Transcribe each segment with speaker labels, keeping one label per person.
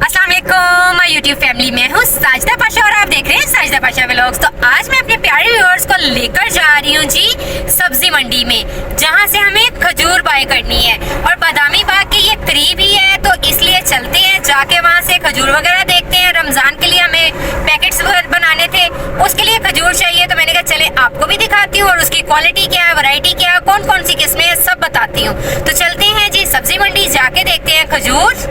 Speaker 1: अस्सलाम वालेकुम my YouTube family, मैं हूँ साजिदा पाशा और आप देख रहे हैं साजिदा पाशा व्लॉग्स। तो आज मैं अपने प्यारे व्यूअर्स को लेकर जा रही हूँ जी सब्जी मंडी में, जहाँ से हमें खजूर बाय करनी है और बादामी बाग के ये करीब ही है, तो इसलिए चलते हैं, जाके वहाँ से खजूर वगैरह देखते हैं। रमजान के लिए हमें पैकेट्स बनाने थे, उसके लिए खजूर चाहिए, तो मैंने कहा चले आपको भी दिखाती हूँ और उसकी क्वालिटी क्या है, वैरायटी क्या है, कौन कौन सी किस्में हैं, सब बताती हूँ। तो चलते हैं जी सब्जी मंडी, जाके देखते हैं खजूर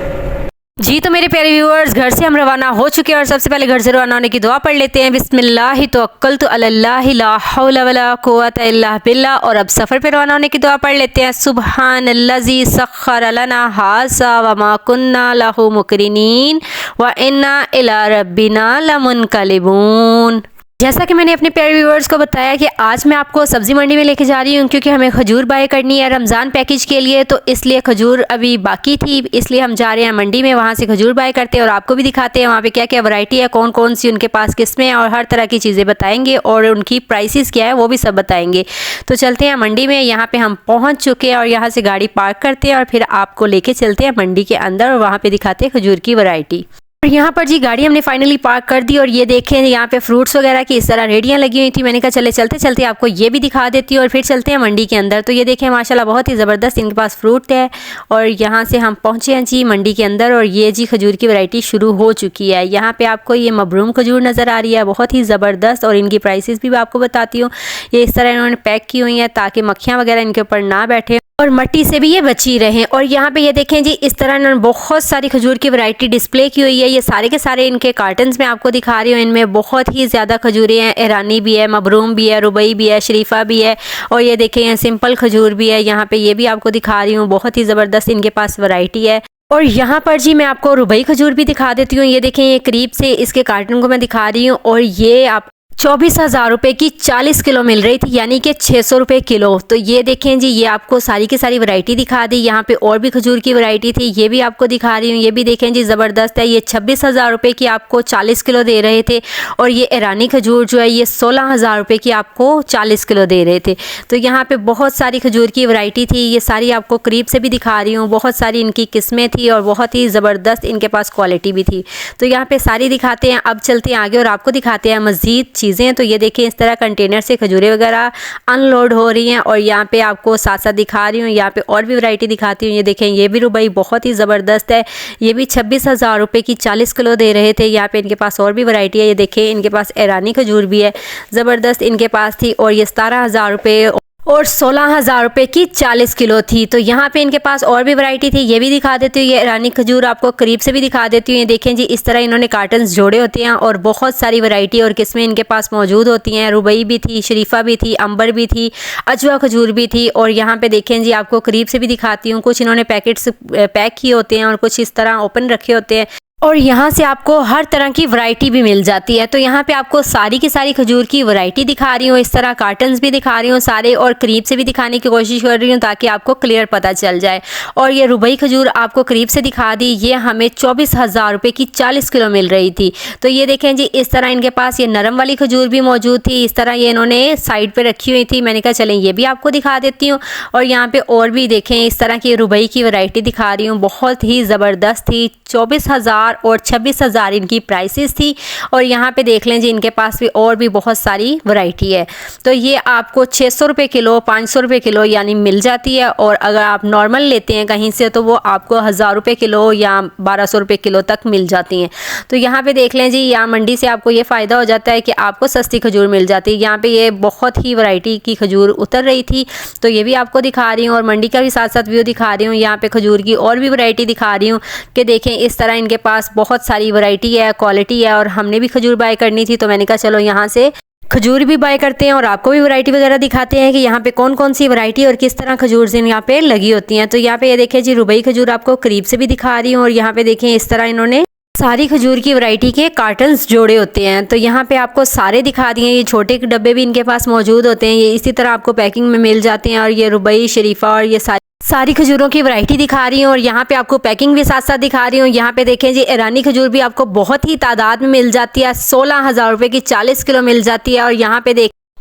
Speaker 1: जी। तो मेरे प्यारे व्यूअर्स, घर से हम रवाना हो चुके हैं और सबसे पहले घर से रवाना होने की दुआ पढ़ लेते हैं। बिस्मिल्लाह तवक्कलतु अलल्लाह ला हौला वला कुव्वता इल्ला बिल्लाह। और अब सफ़र पे रवाना होने की दुआ पढ़ लेते हैं। सुब्हानल्लज़ी सख्खर लना हाज़ा व मा कुन्ना लहू मुक़रिनीन व इन्ना इला रब्बिना लमुनक़लिबून। जैसा कि मैंने अपने प्यारे व्यूअर्स को बताया कि आज मैं आपको सब्ज़ी मंडी में लेके जा रही हूँ, क्योंकि हमें खजूर बाय करनी है रमज़ान पैकेज के लिए, तो इसलिए खजूर अभी बाकी थी, इसलिए हम जा रहे हैं मंडी में, वहाँ से खजूर बाय करते हैं और आपको भी दिखाते हैं वहाँ पे क्या क्या वैरायटी है, कौन कौन सी उनके पास किस्में हैं और हर तरह की चीज़ें बताएंगे और उनकी प्राइसेस क्या है वो भी सब बताएंगे। तो चलते हैं मंडी में। यहाँ पर हम पहुँच चुके हैं और यहाँ से गाड़ी पार्क करते हैं और फिर आपको लेके चलते हैं मंडी के अंदर और वहाँ पर दिखाते हैं खजूर की वैरायटी। और यहाँ पर जी गाड़ी हमने फाइनली पार्क कर दी और ये देखें यहाँ पे फ्रूट्स वगैरह की इस तरह रेडियाँ लगी हुई थी। मैंने कहा चले चलते चलते आपको ये भी दिखा देती हूँ और फिर चलते हैं मंडी के अंदर। तो ये देखें माशाल्लाह बहुत ही ज़बरदस्त इनके पास फ्रूट है और यहाँ से हम पहुँचे हैं जी मंडी के अंदर और ये जी खजूर की वैरायटी शुरू हो चुकी है। यहाँ पर आपको ये मबरूम खजूर नज़र आ रही है, बहुत ही ज़बरदस्त, और इनकी प्राइसेस भी आपको बताती हूँ। ये इस तरह इन्होंने पैक की हुई हैं ताकि मक्खियाँ वगैरह इनके ऊपर ना बैठे और मट्टी से भी ये बची रहें। और यहाँ पे ये देखें जी इस तरह इन्होंने बहुत सारी खजूर की वैरायटी डिस्प्ले की हुई है। ये सारे के सारे इनके कार्टन्स में आपको दिखा रही हूँ। इनमें बहुत ही ज़्यादा खजूरें हैं, ईरानी भी है, मबरूम भी है, रुबई भी है, शरीफा भी है, और ये देखें यहाँ सिंपल खजूर भी है। यहाँ पे ये भी आपको दिखा रही हूँ, बहुत ही ज़बरदस्त इनके पास वैरायटी है। और यहाँ पर जी मैं आपको रुबई खजूर भी दिखा देती हूँ। ये देखें ये करीब से इसके कार्टन को मैं दिखा रही हूँ और ये आप 24,000 रुपये की 40 किलो मिल रही थी, यानी कि 600 रुपये किलो। तो ये देखें जी, ये आपको सारी की सारी वैरायटी दिखा दी। यहाँ पे और भी खजूर की वैरायटी थी, ये भी आपको दिखा रही हूँ। ये भी देखें जी ज़बरदस्त है। ये 26,000 रुपये की आपको 40 किलो दे रहे थे और ये ईरानी खजूर जो है ये 16,000 रुपये की आपको 40 किलो दे रहे थे। तो यहाँ पर बहुत सारी खजूर की वैरायटी थी, ये सारी आपको करीब से भी दिखा रही हूँ। बहुत सारी इनकी किस्में थी और बहुत ही ज़बरदस्त इनके पास क्वालिटी भी थी। तो यहाँ पर सारी दिखाते हैं। अब चलते हैं आगे और आपको दिखाते हैं मज़ीद चीज़ें। तो ये देखिए इस तरह कंटेनर से खजूरें वगैरह अनलोड हो रही हैं और यहाँ पे आपको साथ साथ दिखा रही हूँ। यहाँ पे और भी वैरायटी दिखाती हूँ। ये देखें ये भी रुबई बहुत ही ज़बरदस्त है। ये भी 26,000 रुपये की 40 किलो दे रहे थे। यहाँ पे इनके पास और भी वैरायटी है। ये देखें इनके पास ईरानी खजूर भी है, ज़बरदस्त इनके पास थी, और ये 17,000 रुपये और 16,000 रुपये की 40 किलो थी। तो यहाँ पे इनके पास और भी वैरायटी थी, ये भी दिखा देती हूँ। ये ईरानी खजूर आपको करीब से भी दिखा देती हूँ। ये देखें जी इस तरह इन्होंने कार्टन्स जोड़े होते हैं और बहुत सारी वैरायटी और किस्में इनके पास मौजूद होती हैं। रुबई भी थी, शरीफा भी थी, अंबर भी थी, अजवा खजूर भी थी। और यहाँ पे देखें जी आपको करीब से भी दिखाती हूँ। कुछ इन्होंने पैकेट्स पैक किए होते हैं और कुछ इस तरह ओपन रखे होते हैं और यहाँ से आपको हर तरह की वैरायटी भी मिल जाती है। तो यहाँ पे आपको सारी की सारी खजूर की वैरायटी दिखा रही हूँ, इस तरह कार्टन्स भी दिखा रही हूँ सारे, और करीब से भी दिखाने की कोशिश कर रही हूँ ताकि आपको क्लियर पता चल जाए। और ये रुबई खजूर आपको करीब से दिखा दी। ये हमें 24,000 रुपये की 40 किलो मिल रही थी। तो ये देखें जी इस तरह इनके पास ये नरम वाली खजूर भी मौजूद थी, इस तरह ये इन्होंने साइड पर रखी हुई थी। मैंने कहा चलें ये भी आपको दिखा देती हूँ। और यहाँ पर और भी देखें इस तरह की रुबई की वैरायटी दिखा रही हूँ, बहुत ही ज़बरदस्त थी। 24,000 और 26,000 इनकी प्राइसेस थी। और यहाँ पे देख लें जी इनके पास भी और भी बहुत सारी वैरायटी है। तो ये आपको 600 रुपये किलो, 500 रुपये किलो यानी मिल जाती है। और अगर आप नॉर्मल लेते हैं कहीं से तो वो आपको 1,000 रुपये किलो या 1,200 रुपये किलो तक मिल जाती हैं। तो यहाँ पे देख लें जी, यहाँ मंडी से आपको ये फ़ायदा हो जाता है कि आपको सस्ती खजूर मिल जाती है। यहाँ पे ये बहुत ही वैरायटी की खजूर उतर रही थी, तो ये भी आपको दिखा रही हूँ और मंडी का भी साथ साथ व्यू दिखा रही हूँ। यहाँ पे खजूर की और भी वैरायटी दिखा रही हूँ कि देखें इस तरह इनके पास बहुत सारी वैरायटी है, क्वालिटी है। और हमने भी खजूर बाय करनी थी तो मैंने कहा चलो यहाँ से खजूर भी बाय करते हैं और आपको भी वैरायटी वगैरह दिखाते हैं कि यहाँ पे कौन कौन सी वैरायटी और किस तरह खजूर से यहाँ पे लगी होती हैं। तो यहाँ पे ये देखें जी रुबई खजूर आपको करीब से भी दिखा रही हूँ और यहाँ पे देखें इस तरह इन्होंने सारी खजूर की वैरायटी के कार्टन्स जोड़े होते हैं। तो यहाँ पे आपको सारे दिखा दिए। ये छोटे डब्बे भी इनके पास मौजूद होते हैं, ये इसी तरह आपको पैकिंग में मिल जाते हैं। और ये रुबई, शरीफा और ये सारी खजूरों की वैरायटी दिखा रही हूँ और यहाँ पे आपको पैकिंग भी साथ साथ दिखा रही हूँ। यहाँ पे देखें जी ईरानी खजूर भी आपको बहुत ही तादाद में मिल जाती है। 16,000 रुपये की 40 किलो मिल जाती है। और यहाँ पे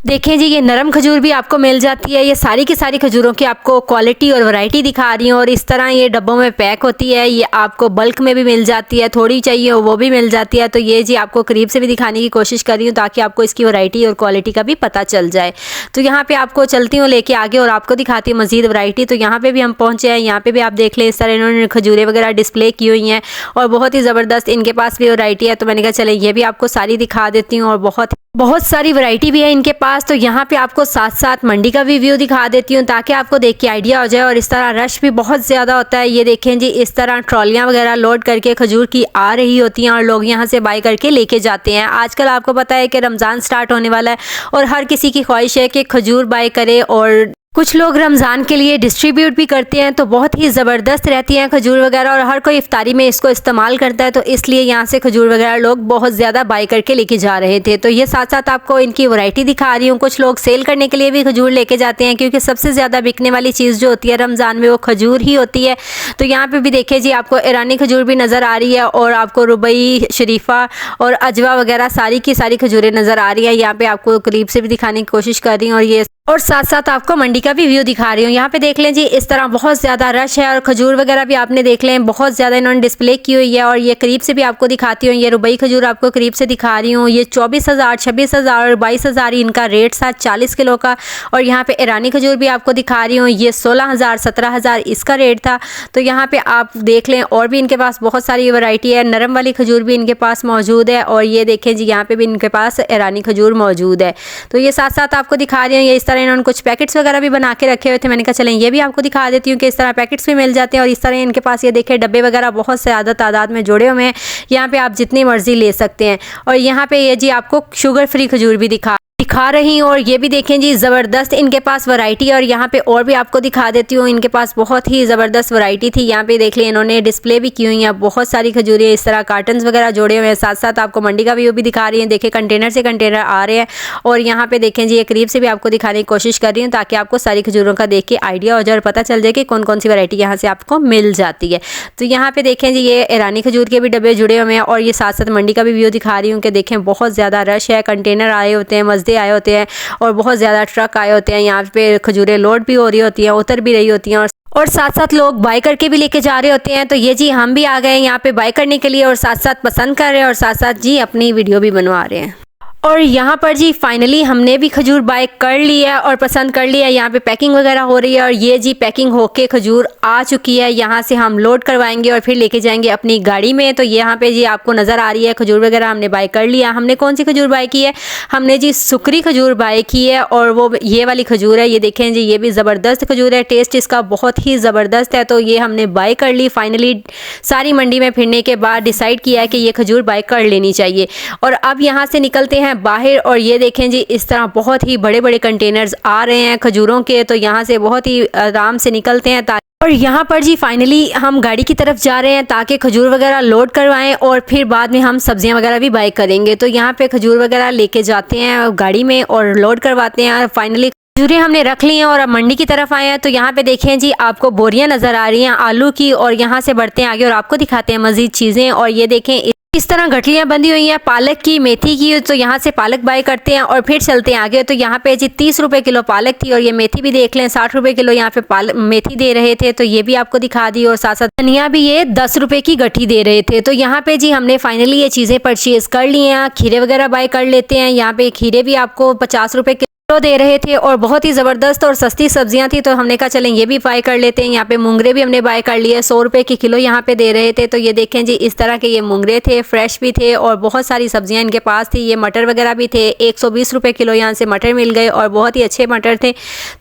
Speaker 1: देखें जी, ये नरम खजूर भी आपको मिल जाती है। ये सारी की सारी खजूरों की आपको क्वालिटी और वैरायटी दिखा रही हूँ और इस तरह ये डब्बों में पैक होती है। ये आपको बल्क में भी मिल जाती है, थोड़ी चाहिए हो वो भी मिल जाती है। तो ये जी आपको करीब से भी दिखाने की कोशिश कर रही हूँ ताकि आपको इसकी वैरायटी और क्वालिटी का भी पता चल जाए। तो यहाँ पे आपको चलती हूँ लेके आगे और आपको दिखाती हूँ मजीद वैरायटी। तो यहाँ पे भी हम पहुँचे हैं, यहाँ पे भी आप देख लें इस तरह इन्होंने खजूरें वगैरह डिस्प्ले की हुई हैं और बहुत ही ज़बरदस्त इनके पास भी वैरायटी है। तो मैंने कहा चले ये भी आपको सारी दिखा देती हूँ और बहुत सारी वैरायटी भी है इनके पास। तो यहाँ पे आपको साथ साथ मंडी का भी व्यू दिखा देती हूँ ताकि आपको देख के आइडिया हो जाए। और इस तरह रश भी बहुत ज़्यादा होता है। ये देखें जी, इस तरह ट्रॉलियाँ वगैरह लोड करके खजूर की आ रही होती हैं और लोग यहाँ से बाई करके लेके जाते हैं। आजकल आपको पता है कि रमज़ान स्टार्ट होने वाला है और हर किसी की ख्वाहिश है कि खजूर बाई करे और कुछ लोग रमज़ान के लिए डिस्ट्रीब्यूट भी करते हैं। तो बहुत ही ज़बरदस्त रहती हैं खजूर वगैरह और हर कोई इफ्तारी में इसको इस्तेमाल करता है। तो इसलिए यहाँ से खजूर वगैरह लोग बहुत ज़्यादा बाई करके लेके जा रहे थे। तो ये साथ साथ आपको इनकी वैरायटी दिखा रही हूँ। कुछ लोग सेल करने के लिए भी खजूर लेके जाते हैं क्योंकि सबसे ज़्यादा बिकने वाली चीज़ जो होती है रमज़ान में वो खजूर ही होती है। तो यहाँ पर भी देखिए जी, आपको ईरानी खजूर भी नज़र आ रही है और आपको रुबई, शरीफा और अजवा वगैरह सारी की सारी खजूरें नज़र आ रही हैं। यहाँ पर आपको करीब से भी दिखाने की कोशिश कर रही हूँ और साथ साथ आपको मंडी का भी व्यू दिखा रही हूँ। यहाँ पे देख लें जी, इस तरह बहुत ज़्यादा रश है और खजूर वगैरह भी आपने देख लें बहुत ज़्यादा इन्होंने डिस्प्ले की हुई है। और ये करीब से भी आपको दिखाती हूँ। ये रुबई खजूर आपको करीब से दिखा रही हूँ। ये 24,000, 26,000 और 22,000 इनका रेट था 40 किलो का। और यहाँ पे ईरानी खजूर भी आपको दिखा रही हूँ। ये 16,000, 17,000 इसका रेट था। तो यहाँ पे आप देख लें और भी इनके पास बहुत सारी वैरायटी है। नरम वाली खजूर भी इनके पास मौजूद है और ये देखें जी, यहाँ पे भी इनके पास ईरानी खजूर मौजूद है। तो ये साथ साथ आपको दिखा रही हूँ। ये इस तरह इन्होंने कुछ पैकेट्स वगैरह भी बना के रखे हुए थे। मैंने कहा चलें ये भी आपको दिखा देती हूँ कि इस तरह पैकेट्स भी मिल जाते हैं। और इस तरह इनके पास ये देखें डब्बे वगैरह बहुत ज़्यादा तादाद में जोड़े हुए हैं। यहाँ पे आप जितनी मर्जी ले सकते हैं। और यहाँ पे ये जी आपको शुगर फ्री खजूर भी दिखा रही हूँ। और ये भी देखें जी, ज़बरदस्त इनके पास वैरायटी है। और यहाँ पे और भी आपको दिखा देती हूँ। इनके पास बहुत ही ज़बरदस्त वैरायटी थी। यहाँ पे देख लें इन्होंने डिस्प्ले भी की हुई है बहुत सारी खजूरें इस तरह कार्टन्स वगैरह जोड़े हुए हैं। साथ साथ आपको मंडी का व्यू भी दिखा रही है। देखें कंटेनर से कंटेनर आ रहे हैं। और यहाँ पे देखें जी, ये करीब से भी आपको दिखाने की कोशिश कर रही हूँ ताकि आपको सारी खजूरों का देख के आइडिया हो जाए और पता चल जाए कि कौन कौन सी वैरायटी यहाँ से आपको मिल जाती है। तो यहाँ पे देखें जी, ये ईरानी खजूर के भी डब्बे जुड़े हुए हैं। और ये साथ साथ मंडी का भी व्यू दिखा रही हूँ कि देखें बहुत ज़्यादा रश है। कंटेनर आए होते हैं, मजदे आए होते हैं और बहुत ज़्यादा ट्रक आए होते हैं। यहाँ पे खजूरें लोड भी हो रही होती हैं, उतर भी रही होती हैं और साथ साथ लोग बाई करके भी लेके जा रहे होते हैं। तो ये जी हम भी आ गए यहाँ पे बाई करने के लिए और साथ साथ पसंद कर रहे हैं और साथ साथ जी अपनी वीडियो भी बनवा रहे हैं। और यहाँ पर जी फाइनली हमने भी खजूर बाय कर लिया है और पसंद कर लिया है। यहाँ पे पैकिंग वगैरह हो रही है और ये जी पैकिंग होके खजूर आ चुकी है। यहाँ से हम लोड करवाएंगे और फिर लेके जाएंगे अपनी गाड़ी में। तो यहाँ पे जी आपको नज़र आ रही है खजूर वगैरह हमने बाय कर लिया। हमने कौन सी खजूर बाय की है? हमने जी सुकरी खजूर बाय की है और वो ये वाली खजूर है। ये देखें जी, ये भी ज़बरदस्त खजूर है, टेस्ट इसका बहुत ही ज़बरदस्त है। तो ये हमने बाय कर ली। फाइनली सारी मंडी में फिरने के बाद डिसाइड किया है कि ये खजूर बाय कर लेनी चाहिए। और अब यहाँ से निकलते हैं बाहर और ये देखें जी, इस तरह बहुत ही बड़े बड़े कंटेनर्स आ रहे हैं खजूरों के। तो यहाँ से बहुत ही आराम से निकलते हैं और यहाँ पर जी फाइनली हम गाड़ी की तरफ जा रहे हैं ताकि खजूर वगैरह लोड करवाएं और फिर बाद में हम सब्जियां वगैरह भी बाय करेंगे। तो यहाँ पे खजूर वगैरह लेके जाते हैं गाड़ी में और लोड करवाते हैं। फाइनली खजूरें हमने रख ली हैं और अब मंडी की तरफ आए हैं। तो यहाँ पे देखें जी, आपको बोरियां नज़र आ रही हैं आलू की। और यहाँ से बढ़ते हैं आगे और आपको दिखाते हैं मज़ीद चीज़ें। और ये देखें इस तरह गठलियाँ बंधी हुई हैं पालक की, मेथी की। तो यहाँ से पालक बाय करते हैं और फिर चलते हैं आगे। तो यहाँ पे जी 30 रुपए किलो पालक थी और ये मेथी भी देख लें 60 रुपए किलो यहाँ पे मेथी दे रहे थे। तो ये भी आपको दिखा दी। और साथ साथ धनिया भी ये 10 रुपए की गठी दे रहे थे। तो यहाँ पे जी हमने फाइनली ये चीज़ें परचेज कर ली हैं। खीरे वगैरह बाय कर लेते हैं। यहाँ पे खीरे भी आपको 50 रुपए किलो दे रहे थे और बहुत ही ज़बरदस्त और सस्ती सब्जियां थी। तो हमने कहा चलें ये भी बाय कर लेते हैं। यहाँ पे मूंगरे भी हमने बाय कर लिए, 100 रुपए की किलो यहाँ पे दे रहे थे। तो ये देखें जी, इस तरह के ये मूंगरे थे, फ्रेश भी थे और बहुत सारी सब्जियां इनके पास थी। ये मटर वगैरह भी थे, 120 रुपए किलो यहाँ से मटर मिल गए और बहुत ही अच्छे मटर थे।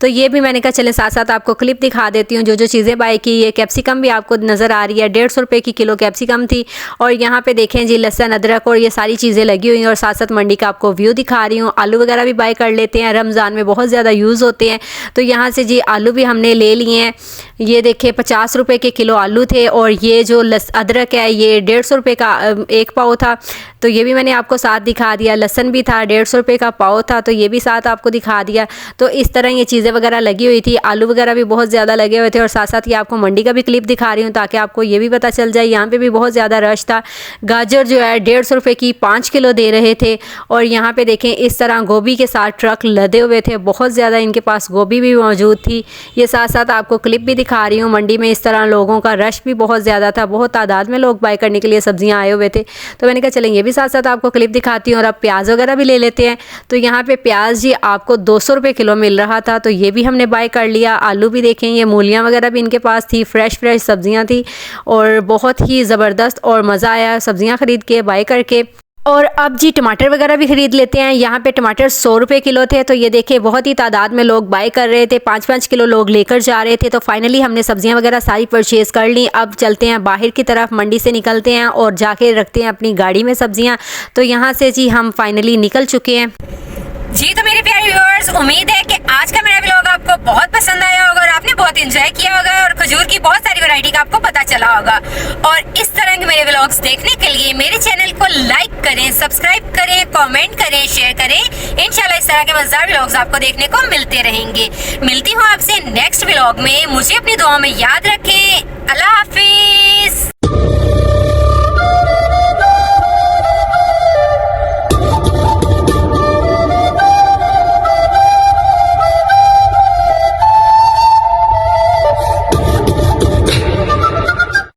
Speaker 1: तो ये भी मैंने कहा चलें साथ साथ आपको क्लिप दिखा देती हूँ जो जो चीज़ें बाय की। ये कैप्सिकम भी आपको नज़र आ रही है, 150 रुपए की किलो कैप्सिकम थी। और यहाँ पे देखें जी, लहसुन, अदरक और ये सारी चीज़ें लगी हुई हैं। और साथ साथ मंडी का आपको व्यू दिखा रही हूँ। आलू वगैरह भी बाय कर लेते हैं, रमज़ान में बहुत ज़्यादा यूज़ होते हैं। तो यहाँ से जी आलू भी हमने ले लिए हैं। ये देखिए 50 रुपए के किलो आलू थे। और ये जो अदरक है ये 150 रुपए का एक पाव था। तो ये भी मैंने आपको साथ दिखा दिया। लहसुन भी था, 150 रुपए का पाव था। तो ये भी साथ आपको दिखा दिया। तो इस तरह ये चीज़ें वगैरह लगी हुई थी। आलू वगैरह भी बहुत ज़्यादा लगे हुए थे। और साथ साथ ये आपको मंडी का भी क्लिप दिखा रही हूँ ताकि आपको ये भी पता चल जाए। यहाँ पे भी बहुत ज़्यादा रश था। गाजर जो है 150 रुपए की 5 किलो दे रहे थे। और यहाँ पे देखें इस तरह गोभी के साथ ट्रक
Speaker 2: लदे हुए थे, बहुत ज़्यादा इनके पास गोभी भी मौजूद थी। ये साथ साथ आपको क्लिप भी दिखा रही हूँ। मंडी में इस तरह लोगों का रश भी बहुत ज़्यादा था, बहुत तादाद में लोग बाय करने के लिए सब्जियां आए हुए थे। तो मैंने कहा चलें ये भी साथ साथ आपको क्लिप दिखाती हूँ। और अब प्याज वगैरह भी ले लेते हैं। तो यहाँ पे प्याज जी आपको 200 रुपये किलो मिल रहा था, तो ये भी हमने बाय कर लिया। आलू भी देखें, ये मूलियाँ वगैरह भी इनके पास थी, फ्रेश सब्जियाँ थी और बहुत ही ज़बरदस्त और मज़ा आया सब्जियाँ ख़रीद के बाय करके। और अब जी टमाटर वगैरह भी ख़रीद लेते हैं। यहाँ पे टमाटर 100 रुपये किलो थे, तो ये देखिए बहुत ही तादाद में लोग बाय कर रहे थे, 5-5 किलो लोग लेकर जा रहे थे। तो फाइनली हमने सब्जियां वगैरह सारी परचेज़ कर ली। अब चलते हैं बाहर की तरफ, मंडी से निकलते हैं और जाके रखते हैं अपनी गाड़ी में सब्जियां। तो यहाँ से जी हम फाइनली निकल चुके हैं।
Speaker 1: जी तो मेरे प्यारे व्यूअर्स, उम्मीद है कि आज का मेरा व्लॉग आपको बहुत पसंद आया होगा और आपने बहुत एंजॉय किया होगा और खजूर की बहुत सारी वैरायटी का आपको पता चला होगा। और इस तरह के मेरे व्लॉग्स देखने के लिए मेरे चैनल को लाइक करें, सब्सक्राइब करें, कमेंट करें, शेयर करें। इंशाल्लाह इस तरह के मजेदार व्लॉग्स आपको देखने को मिलते रहेंगे। मिलती हूँ आपसे नेक्स्ट व्लॉग में। मुझे अपनी दुआ में याद रखें। अल्लाह हाफिज।